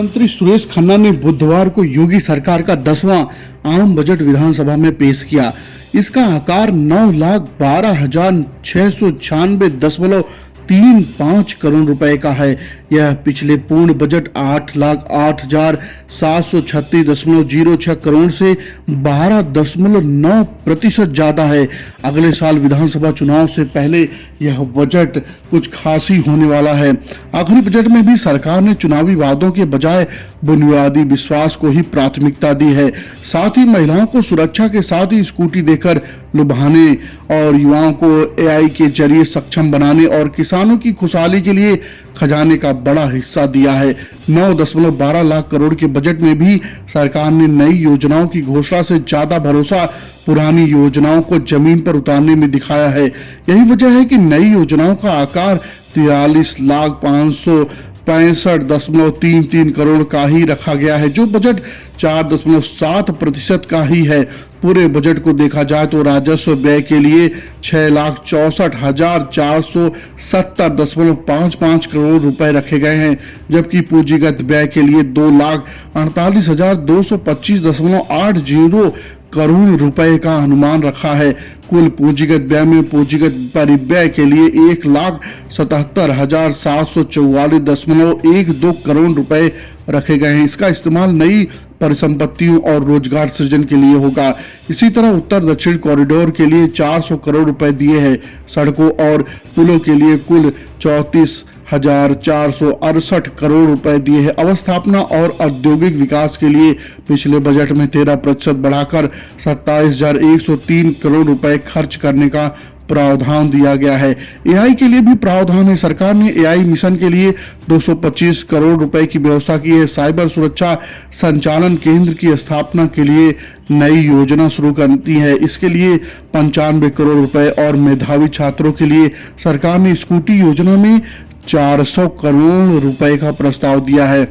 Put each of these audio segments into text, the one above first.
मंत्री सुरेश खन्ना ने बुधवार को योगी सरकार का 10वां आम बजट विधानसभा में पेश किया। इसका आकार 9,12,696.35 करोड़ रुपए का है। यह पिछले पूर्ण बजट 8,08,736.06 करोड़ से 12.9% ज्यादा है। अगले साल विधानसभा चुनाव से पहले यह बजट कुछ खास ही होने वाला है। आखिरी बजट में भी सरकार ने चुनावी वादों के बजाय बुनियादी विश्वास को ही प्राथमिकता दी है। साथ ही महिलाओं को सुरक्षा के साथ ही स्कूटी देकर लुभाने और युवाओं को एआई के जरिए सक्षम बनाने और किसानों की खुशहाली के लिए खजाने का बड़ा हिस्सा दिया है। 9.12 लाख करोड़ के बजट में भी सरकार ने नई योजनाओं की घोषणा से ज्यादा भरोसा पुरानी योजनाओं को जमीन पर उतारने में दिखाया है। यही वजह है कि नई योजनाओं का आकार 43,565.33 करोड़ का ही रखा गया है, जो बजट 4.7% का ही है। पूरे बजट को देखा जाए तो राजस्व व्यय के लिए 6,64,470.55 करोड़ रुपए रखे गए हैं, जबकि पूंजीगत व्यय के लिए 2,48,225.80 करोड़ रुपए का अनुमान रखा है। कुल पूंजीगत व्यय में पूंजीगत परिव्यय के लिए 1,77,744.12 करोड़ रुपए रखे गए हैं। इसका इस्तेमाल नई परिसंपत्तियों और रोजगार सृजन के लिए होगा। इसी तरह उत्तर दक्षिण कॉरिडोर के लिए 400 करोड़ रुपए दिए हैं। सड़कों और पुलों के लिए कुल 34,468 करोड़ रुपए दिए हैं। अवस्थापना और औद्योगिक विकास के लिए पिछले बजट में 13% बढ़ाकर 27,103 करोड़ रुपए खर्च करने का प्रावधान दिया गया है। एआई के लिए भी प्रावधान है। सरकार ने एआई मिशन के लिए 225 करोड़ रुपए की व्यवस्था की है। साइबर सुरक्षा संचालन केंद्र की स्थापना के लिए नई योजना शुरू करती है। इसके लिए 95 करोड़ रुपए और मेधावी छात्रों के लिए सरकार ने स्कूटी योजना में 400 करोड़ रुपए का प्रस्ताव दिया है।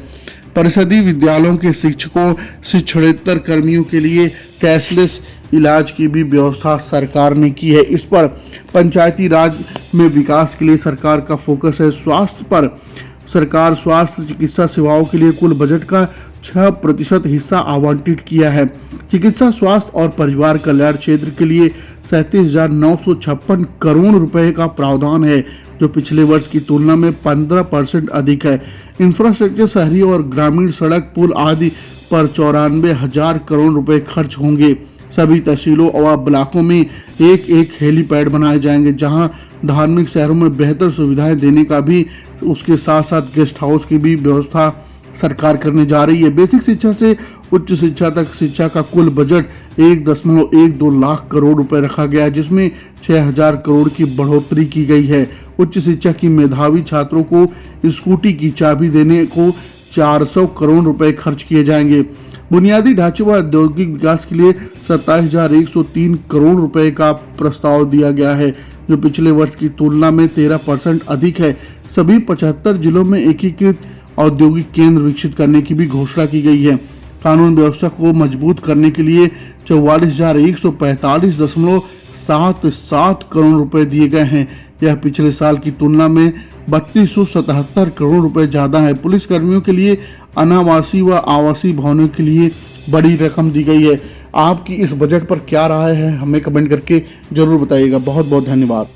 परिषदीय विद्यालयों के शिक्षकों शिक्षणेतर कर्मियों के लिए कैशलेस इलाज की भी व्यवस्था सरकार ने की है। इस पर पंचायती राज में विकास के लिए सरकार का फोकस है। स्वास्थ्य पर सरकार स्वास्थ्य चिकित्सा सेवाओं के लिए कुल बजट का 6% हिस्सा आवंटित किया है। चिकित्सा स्वास्थ्य और परिवार कल्याण क्षेत्र के लिए 37,956 करोड़ रुपए का प्रावधान है, जो पिछले वर्ष की तुलना में 15% अधिक है। इंफ्रास्ट्रक्चर शहरी और ग्रामीण सड़क पुल आदि पर 94,000 करोड़ रुपए खर्च होंगे। सभी तहसीलों और ब्लॉकों में एक हेलीपैड बनाए जाएंगे, जहां धार्मिक शहरों में बेहतर सुविधाएं देने का भी उसके साथ साथ गेस्ट हाउस की भी व्यवस्था सरकार करने जा रही है। बेसिक शिक्षा से उच्च शिक्षा तक शिक्षा का कुल बजट 1.12 लाख करोड़ रुपए रखा गया है, जिसमें 6,000 करोड़ की बढ़ोतरी की गई है। उच्च शिक्षा की मेधावी छात्रों को स्कूटी की चाबी देने को 400 करोड़ रुपए खर्च किए जाएंगे। बुनियादी ढांचे व औद्योगिक विकास के लिए 27,103 करोड़ रुपए का प्रस्ताव दिया गया है, जो पिछले वर्ष की तुलना में 13% अधिक है। सभी 75 जिलों में एकीकृत औद्योगिक केंद्र विकसित करने की भी घोषणा की गई है। कानून व्यवस्था को मजबूत करने के लिए 44,145.77 करोड़ रुपए दिए गए हैं। यह पिछले साल की तुलना में 3,277 करोड़ रुपए ज्यादा है। पुलिस कर्मियों के लिए अनावासीय व आवासीय भवनों के लिए बड़ी रकम दी गई है। आपकी इस बजट पर क्या राय है, हमें कमेंट करके जरूर बताइएगा। बहुत बहुत धन्यवाद।